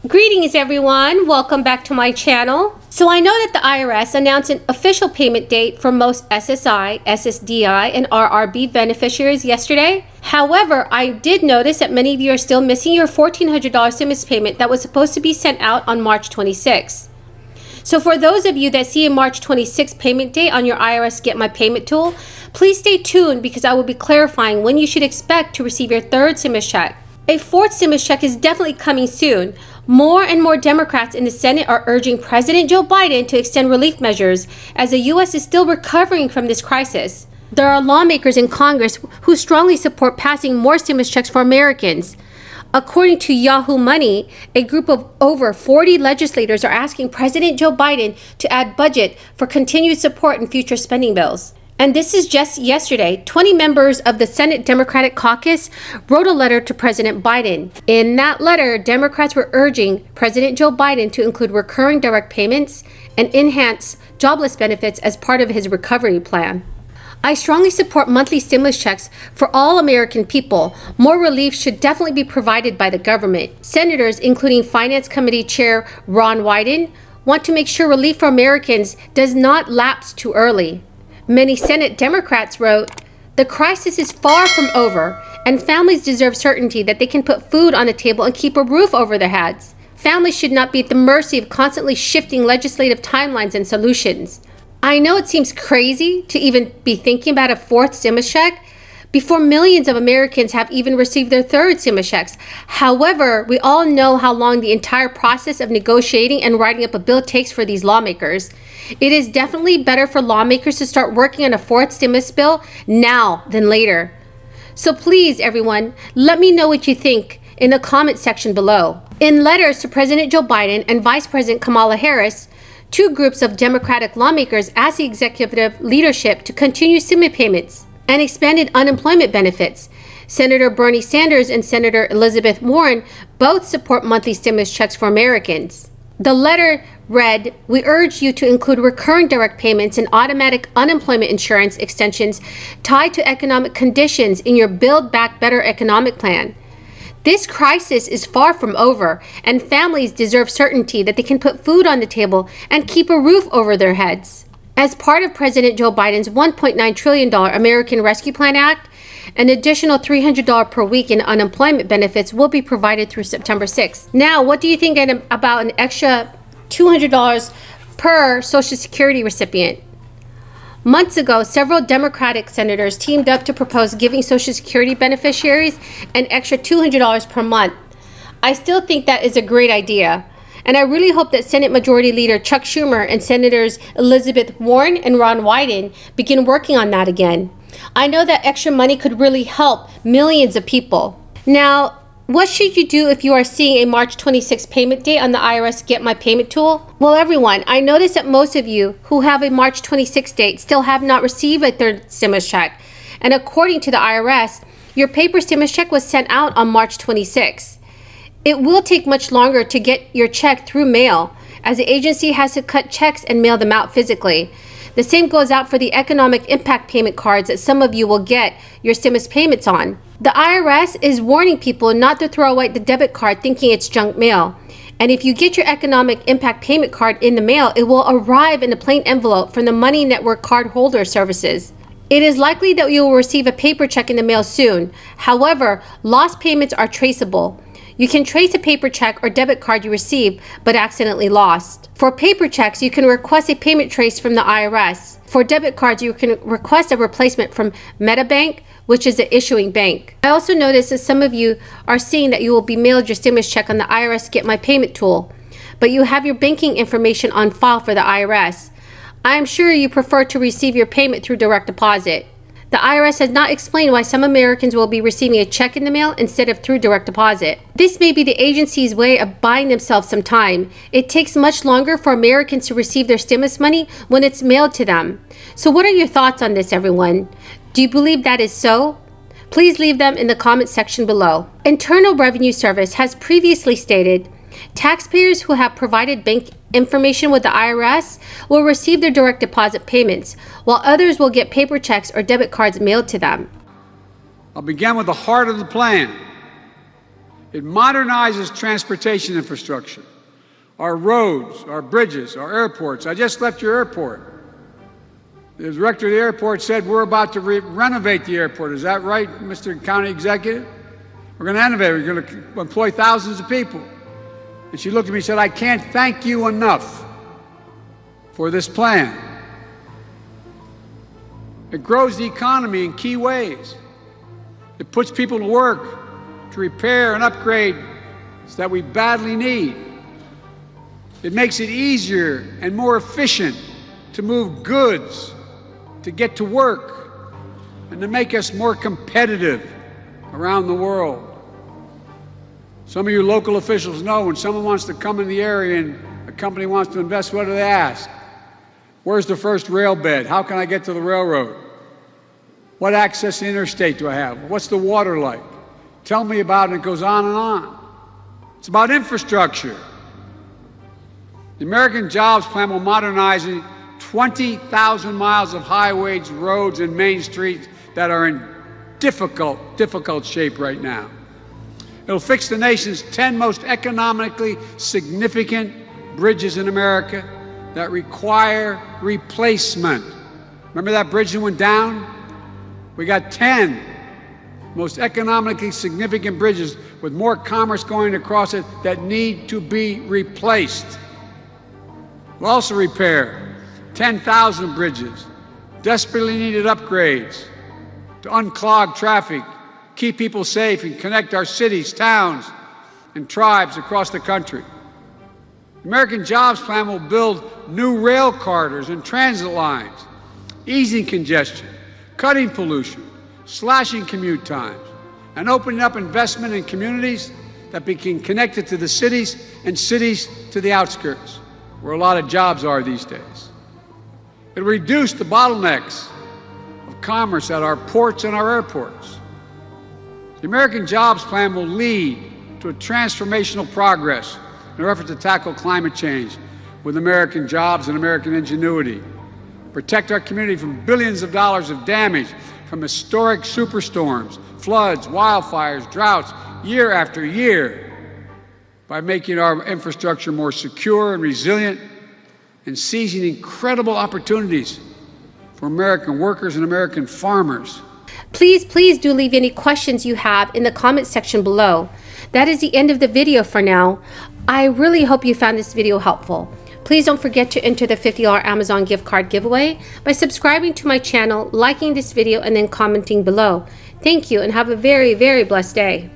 Greetings everyone, welcome back to my channel. So I know that the IRS announced an official payment date for most SSI, SSDI, and RRB beneficiaries yesterday. However, I did notice that many of you are still missing your $1,400 stimulus payment that was supposed to be sent out on March 26th. So for those of you that see a March 26th payment date on your IRS Get My Payment tool, please stay tuned because I will be clarifying when you should expect to receive your third stimulus check. A fourth stimulus check is definitely coming soon. More and more Democrats in the Senate are urging President Joe Biden to extend relief measures as the U.S. is still recovering from this crisis. There are lawmakers in Congress who strongly support passing more stimulus checks for Americans. According to Yahoo Money, a group of over 40 legislators are asking President Joe Biden to add budget for continued support in future spending bills. And this is just yesterday. 20 members of the Senate Democratic Caucus wrote a letter to President Biden. In that letter, Democrats were urging President Joe Biden to include recurring direct payments and enhance jobless benefits as part of his recovery plan. I strongly support monthly stimulus checks for all American people. More relief should definitely be provided by the government. Senators, including Finance Committee Chair Ron Wyden, want to make sure relief for Americans does not lapse too early. Many Senate Democrats wrote, "The crisis is far from over, and families deserve certainty that they can put food on the table and keep a roof over their heads. Families should not be at the mercy of constantly shifting legislative timelines and solutions." I know it seems crazy to even be thinking about a fourth stimulus check before millions of Americans have even received their third stimulus checks. However, we all know how long the entire process of negotiating and writing up a bill takes for these lawmakers. It is definitely better for lawmakers to start working on a fourth stimulus bill now than later. So please, everyone, let me know what you think in the comment section below. In letters to President Joe Biden and Vice President Kamala Harris, two groups of Democratic lawmakers asked the executive leadership to continue stimulus payments and expanded unemployment benefits. Senator Bernie Sanders and Senator Elizabeth Warren both support monthly stimulus checks for Americans. The letter read, "We urge you to include recurring direct payments and automatic unemployment insurance extensions tied to economic conditions in your Build Back Better economic plan. This crisis is far from over, and families deserve certainty that they can put food on the table and keep a roof over their heads." As part of President Joe Biden's $1.9 trillion American Rescue Plan Act, an additional $300 per week in unemployment benefits will be provided through September 6th. Now, what do you think about an extra $200 per Social Security recipient? Months ago, several Democratic senators teamed up to propose giving Social Security beneficiaries an extra $200 per month. I still think that is a great idea. And I really hope that Senate Majority Leader Chuck Schumer and Senators Elizabeth Warren and Ron Wyden begin working on that again. I know that extra money could really help millions of people. Now, what should you do if you are seeing a March 26th payment date on the IRS Get My Payment tool? Well, everyone, I noticed that most of you who have a March 26th date still have not received a third stimulus check. And according to the IRS, your paper stimulus check was sent out on March 26th. It will take much longer to get your check through mail, as the agency has to cut checks and mail them out physically. The same goes out for the economic impact payment cards that some of you will get your stimulus payments on. The IRS is warning people not to throw away the debit card thinking it's junk mail. And if you get your economic impact payment card in the mail, it will arrive in a plain envelope from the Money Network card holder services. It is likely that you will receive a paper check in the mail soon. However, lost payments are traceable. You can trace a paper check or debit card you received but accidentally lost. For paper checks, you can request a payment trace from the IRS. For debit cards, you can request a replacement from MetaBank, which is the issuing bank. I also noticed that some of you are seeing that you will be mailed your stimulus check on the IRS Get My Payment tool, but you have your banking information on file for the IRS. I am sure you prefer to receive your payment through direct deposit. The IRS has not explained why some Americans will be receiving a check in the mail instead of through direct deposit. This may be the agency's way of buying themselves some time. It takes much longer for Americans to receive their stimulus money when it's mailed to them. So what are your thoughts on this, everyone? Do you believe that is so? Please leave them in the comment section below. Internal Revenue Service has previously stated, taxpayers who have provided bank information with the IRS will receive their direct deposit payments, while others will get paper checks or debit cards mailed to them. I'll begin with the heart of the plan. It modernizes transportation infrastructure, our roads, our bridges, our airports. I just left your airport. The director of the airport said we're about to renovate the airport. Is that right, Mr. County Executive? We're going to renovate. We're going to employ thousands of people. And she looked at me and said, I can't thank you enough for this plan. It grows the economy in key ways. It puts people to work to repair and upgrade that we badly need. It makes it easier and more efficient to move goods, to get to work, and to make us more competitive around the world. Some of you local officials know when someone wants to come in the area and a company wants to invest, what do they ask? Where's the first rail bed? How can I get to the railroad? What access to the interstate do I have? What's the water like? Tell me about it. It goes on and on. It's about infrastructure. The American Jobs Plan will modernize 20,000 miles of highways, roads, and main streets that are in difficult shape right now. It'll fix the nation's 10 most economically significant bridges in America that require replacement. Remember that bridge that went down? We got 10 most economically significant bridges with more commerce going across it that need to be replaced. We'll also repair 10,000 bridges, desperately needed upgrades to unclog traffic, keep people safe, and connect our cities, towns, and tribes across the country. The American Jobs Plan will build new rail corridors and transit lines, easing congestion, cutting pollution, slashing commute times, and opening up investment in communities that become connected to the cities and cities to the outskirts, where a lot of jobs are these days. It'll reduce the bottlenecks of commerce at our ports and our airports. The American Jobs Plan will lead to a transformational progress in our effort to tackle climate change with American jobs and American ingenuity, protect our community from billions of dollars of damage from historic superstorms, floods, wildfires, droughts, year after year, by making our infrastructure more secure and resilient and seizing incredible opportunities for American workers and American farmers. Please do leave any questions you have in the comment section below. That is the end of the video for now. I really hope you found this video helpful. Please don't forget to enter the $50 Amazon gift card giveaway by subscribing to my channel, liking this video, and then commenting below. Thank you and have a very, very blessed day.